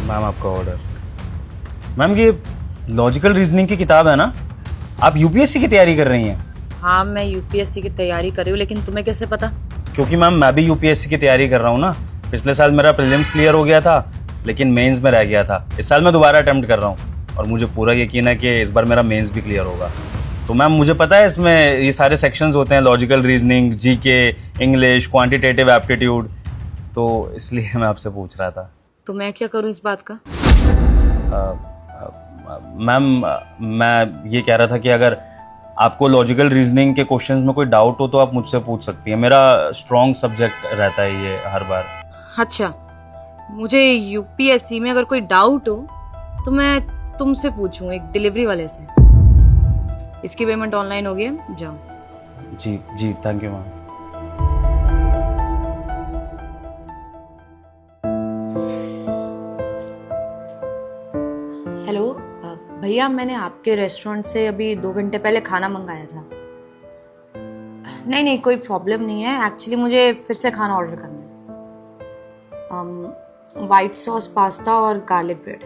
Ma'am आपका order. Ma'am ये logical reasoning की किताब है ना, आप यूपीएससी की तैयारी कर रही हैं? हाँ, मैं यूपीएससी की तैयारी कर रही हूँ, लेकिन तुम्हें कैसे पता? क्योंकि मैम मैं भी यूपीएससी की तैयारी कर रहा हूँ ना। पिछले साल मेरा प्रीलिम्स क्लियर हो गया था, लेकिन मेंस में रह गया था। इस साल मैं दोबारा अटेम्प्ट कर रहा हूँ और मुझे पूरा यकीन है कि इस बार मेरा मेंस भी क्लियर होगा। तो मैम मुझे पता है इसमें ये सारे सेक्शंस होते हैं, logical reasoning, GK, English, quantitative aptitude, तो इसलिए मैं आपसे पूछ रहा था। तो मैं क्या करूँ इस बात का? मैम मैं ये कह रहा था कि अगर आपको लॉजिकल रीजनिंग के क्वेश्चंस में कोई डाउट हो तो आप मुझसे पूछ सकती हैं। मेरा स्ट्रॉन्ग सब्जेक्ट रहता है ये हर बार। अच्छा, मुझे यूपीएससी में अगर कोई डाउट हो तो मैं तुमसे पूछूं, एक डिलीवरी वाले से। इसकी पेमेंट ऑनलाइन हो गई है, जाओ। जी जी, थैंक यू मैम। हेलो भैया, मैंने आपके रेस्टोरेंट से अभी 2 घंटे पहले खाना मंगाया था। नहीं, कोई प्रॉब्लम नहीं है। एक्चुअली मुझे फिर से खाना ऑर्डर करना है। वाइट सॉस पास्ता और गार्लिक ब्रेड।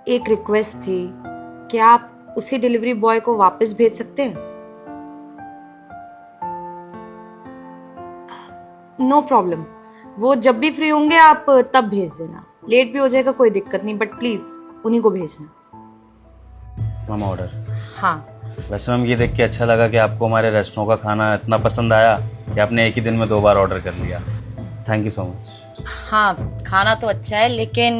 एक रिक्वेस्ट थी, क्या आप उसी डिलीवरी बॉय को वापस भेज सकते हैं? नो प्रॉब्लम, वो जब भी फ्री होंगे आप तब भेज देना। लेट भी हो जाएगा कोई दिक्कत नहीं, बट प्लीज उन्हीं को भेजना। Ma'am order. हाँ। वैसे मैम ये देख के अच्छा लगा कि आपको हमारे रेस्टोरेंट का खाना इतना पसंद आया कि आपने एक ही दिन में 2 बार ऑर्डर कर लिया। Thank you so much. हाँ, खाना तो अच्छा है, लेकिन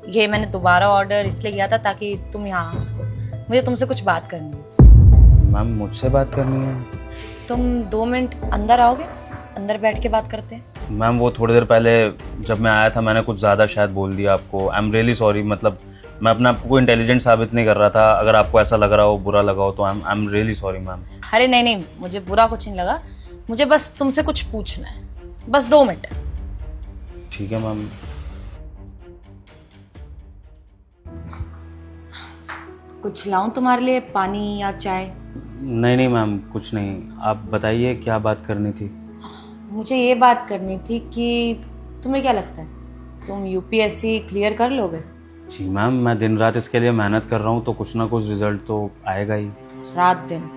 ये मैंने दोबारा ऑर्डर इसलिए किया था ताकि तुम यहाँ आ सको। मुझे तुमसे कुछ बात करनी है। मैम मुझसे बात करनी है? तुम 2 मिनट अंदर आओगे? अंदर बैठ के बात करते हैं। मैम वो थोड़ी देर पहले जब मैं आया था मैंने कुछ ज़्यादा शायद बोल दिया आपको। I am really sorry. मतलब मैं अपने आप को इंटेलिजेंट साबित नहीं कर रहा था। अगर आपको ऐसा लग रहा हो, बुरा लगा हो, तो I am really sorry ma'am. अरे नहीं, मुझे बुरा कुछ नहीं लगा। मुझे बस तुमसे कुछ पूछना है, बस 2 मिनट। ठीक है मैम। कुछ लाऊं तुम्हारे लिए, पानी या चाय? नहीं मैम, कुछ नहीं। आप बताइए क्या बात करनी थी। मुझे ये बात करनी थी कि तुम्हें क्या लगता है, तुम यूपीएससी क्लियर कर लोगे? जी मैम, मैं दिन रात इसके लिए मेहनत कर रहा हूँ, तो कुछ ना कुछ रिजल्ट तो आएगा ही। रात दिन?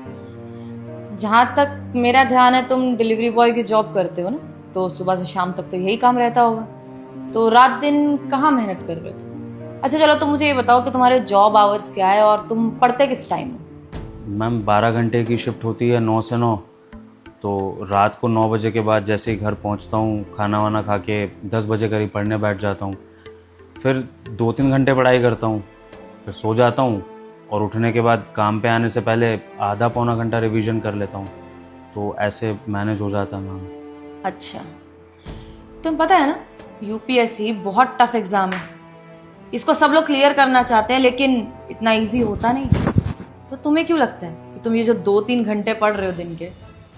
जहाँ तक मेरा ध्यान है तुम डिलीवरी बॉय की जॉब करते हो ना, तो सुबह से शाम तक तो यही काम रहता होगा, तो रात दिन कहाँ मेहनत कर रहे हो तुम? अच्छा चलो, तुम मुझे ये बताओ कि तुम्हारे जॉब आवर्स क्या है और तुम पढ़ते किस टाइम हो? मैम 12 घंटे की शिफ्ट होती है, 9 से 9। तो रात को 9 बजे के बाद जैसे ही घर पहुंचता हूं, खाना वाना खा के 10 बजे करीब पढ़ने बैठ जाता हूं। फिर 2-3 घंटे पढ़ाई करता हूं, फिर सो जाता हूं और उठने के बाद काम पे आने से पहले आधा पौना घंटा रिवीजन कर लेता हूं। तो ऐसे मैनेज हो जाता है मैम। अच्छा, तुम्हें पता है ना यूपीएससी बहुत टफ एग्जाम है। इसको सब लोग क्लियर करना चाहते हैं, लेकिन इतना इजी होता नहीं। तो तुम्हें क्यों लगता है कि तुम ये जो 2-3 घंटे पढ़ रहे हो दिन के,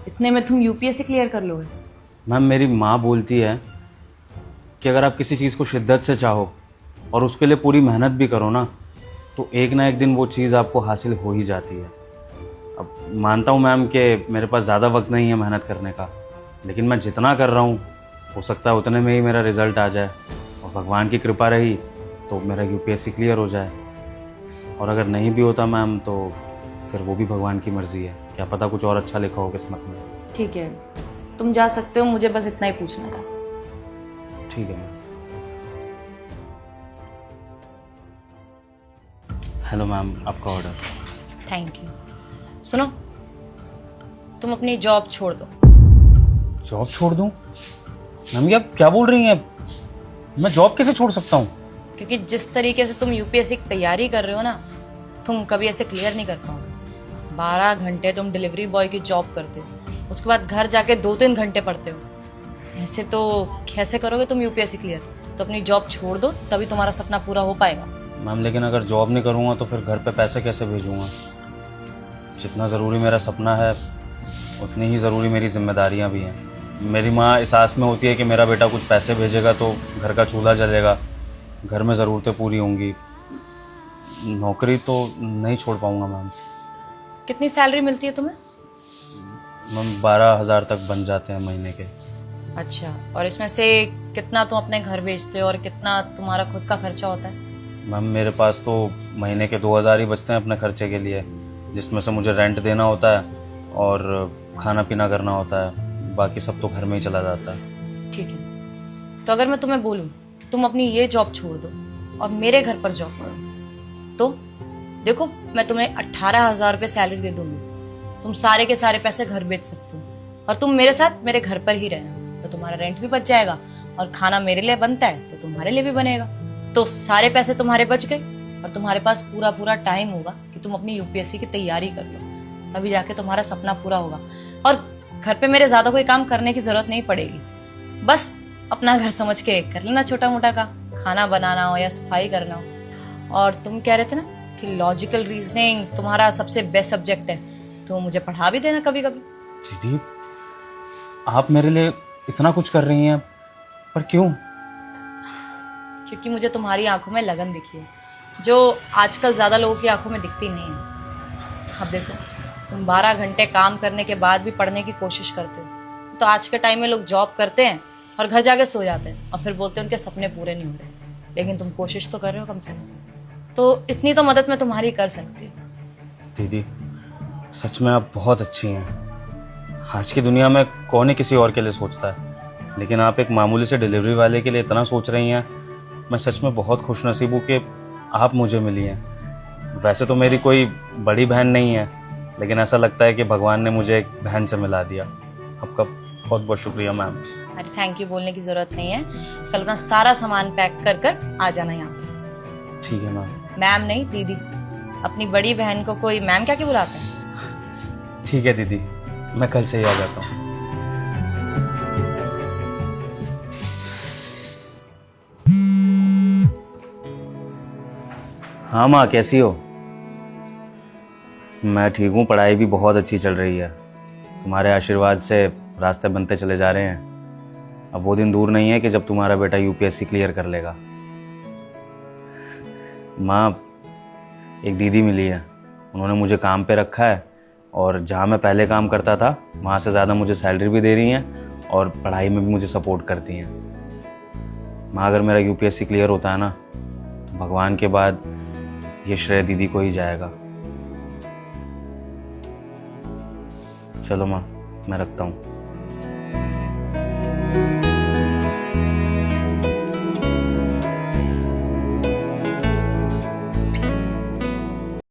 इतने में तुम यूपीएससी क्लियर कर लोगे? मैम मेरी माँ बोलती है कि अगर आप किसी चीज़ को शिद्दत से चाहो और उसके लिए पूरी मेहनत भी करो ना, तो एक ना एक दिन वो चीज़ आपको हासिल हो ही जाती है। अब मानता हूँ मैम कि मेरे पास ज़्यादा वक्त नहीं है मेहनत करने का, लेकिन मैं जितना कर रहा हूँ हो सकता है उतने में ही मेरा रिज़ल्ट आ जाए, और भगवान की कृपा रही तो मेरा यूपीएससी क्लियर हो जाए। और अगर नहीं भी होता मैम तो फिर वो भी भगवान की मर्ज़ी है, क्या पता कुछ और अच्छा लिखा हो किस्मत में। ठीक है, तुम जा सकते हो, मुझे बस इतना ही पूछना था। ठीक है मैम। हेलो मैम, आपका ऑर्डर। Thank you. सुनो, तुम अपनी जॉब छोड़ दो। जॉब छोड़ दूं? मैम ये आप क्या बोल रही हैं? मैं जॉब कैसे छोड़ सकता हूँ? क्योंकि जिस तरीके से तुम यूपीएससी की तैयारी कर रहे हो ना, तुम कभी ऐसे क्लियर नहीं कर पाओगे। 12 घंटे तुम डिलीवरी बॉय की जॉब करते हो, उसके बाद घर जाके 2-3 घंटे पढ़ते हो। ऐसे तो कैसे करोगे तुम यूपीएससी क्लियर? तो अपनी जॉब छोड़ दो, तभी तुम्हारा सपना पूरा हो पाएगा। मैम लेकिन अगर जॉब नहीं करूँगा तो फिर घर पे पैसे कैसे भेजूँगा? जितना ज़रूरी मेरा सपना है उतनी ही ज़रूरी मेरी जिम्मेदारियाँ भी हैं। मेरी माँ इस आस में होती है कि मेरा बेटा कुछ पैसे भेजेगा तो घर का चूल्हा जलेगा, घर में ज़रूरतें पूरी होंगी। नौकरी तो नहीं छोड़ पाऊँगा मैम। कितनी सैलरी मिलती है तुम्हें? मैम 12,000 तक बन जाते हैं महीने के। अच्छा, और इसमें से कितना तुम अपने घर भेजते हो और कितना तुम्हारा खुद का खर्चा होता है? मैम मेरे पास तो महीने के 2,000 ही बचते हैं अपने खर्चे के लिए, जिसमें से मुझे रेंट देना होता है और खाना पीना करना होता है, बाकी सब तो घर में ही चला जाता है। ठीक है, तो अगर मैं तुम्हें बोलूं कि तुम अपनी ये जॉब छोड़ दो और मेरे घर पर जॉब करो, तो देखो मैं तुम्हें 18,000 रुपये सैलरी दे दूंगी, तुम सारे के सारे पैसे घर बेच सकते हो और तुम मेरे साथ मेरे घर पर ही रहना, तो तुम्हारा रेंट भी बच जाएगा और खाना मेरे लिए बनता है तो तुम्हारे लिए भी बनेगा, तो सारे पैसे तुम्हारे बच गए और तुम्हारे पास पूरा पूरा टाइम होगा कि तुम अपनी यूपीएससी की तैयारी कर लो, तभी जाके तुम्हारा सपना पूरा होगा। और घर पे मेरे ज्यादा कोई काम करने की जरूरत नहीं पड़ेगी, बस अपना घर समझ के कर लेना छोटा मोटा काम, खाना बनाना हो या सफाई करना हो। और तुम कह रहे थे ना कि लॉजिकल रीजनिंग तुम्हारा सबसे बेस्ट सब्जेक्ट है, तो मुझे पढ़ा भी देना कभी कभी। दीदी आप मेरे लिए इतना कुछ कर रही हैं, पर क्यों? क्योंकि मुझे तुम्हारी आंखों में लगन दिखी है, जो आजकल ज्यादा लोगों की आंखों में दिखती नहीं है। अब देखो, तुम 12 घंटे काम करने के बाद भी पढ़ने की कोशिश करते हो, तो आज के टाइम में लोग जॉब करते हैं और घर जाके सो जाते हैं और फिर बोलते हैं उनके सपने पूरे नहीं हो रहे, लेकिन तुम कोशिश तो कर रहे हो कम से कम, तो इतनी तो मदद मैं तुम्हारी कर सकती हूँ। दीदी सच में आप बहुत अच्छी हैं। आज की दुनिया में कौन ही किसी और के लिए सोचता है, लेकिन आप एक मामूली से डिलीवरी वाले के लिए इतना सोच रही हैं। मैं सच में बहुत खुशनसीब हूँ कि आप मुझे मिली हैं। वैसे तो मेरी कोई बड़ी बहन नहीं है, लेकिन ऐसा लगता है कि भगवान ने मुझे एक बहन से मिला दिया। आपका बहुत बहुत शुक्रिया मैम। अरे थैंक यू बोलने की जरूरत नहीं है, कल अपना सारा सामान पैक कर कर आ जाना यहाँ पे। ठीक है मैम। मैम नहीं, दीदी। अपनी बड़ी बहन को कोई मैम क्या बुलाता है? ठीक है दीदी, मैं कल से ही आ जाता हूँ। हाँ माँ, कैसी हो? मैं ठीक हूँ, पढ़ाई भी बहुत अच्छी चल रही है। तुम्हारे आशीर्वाद से रास्ते बनते चले जा रहे हैं। अब वो दिन दूर नहीं है कि जब तुम्हारा बेटा यूपीएससी क्लियर कर लेगा। माँ, एक दीदी मिली है, उन्होंने मुझे काम पे रखा है और जहाँ मैं पहले काम करता था वहाँ से ज़्यादा मुझे सैलरी भी दे रही हैं और पढ़ाई में भी मुझे सपोर्ट करती हैं। माँ, अगर मेरा यूपीएससी क्लियर होता है ना, तो भगवान के बाद ये श्रेय दीदी को ही जाएगा। चलो माँ, मैं रखता हूँ।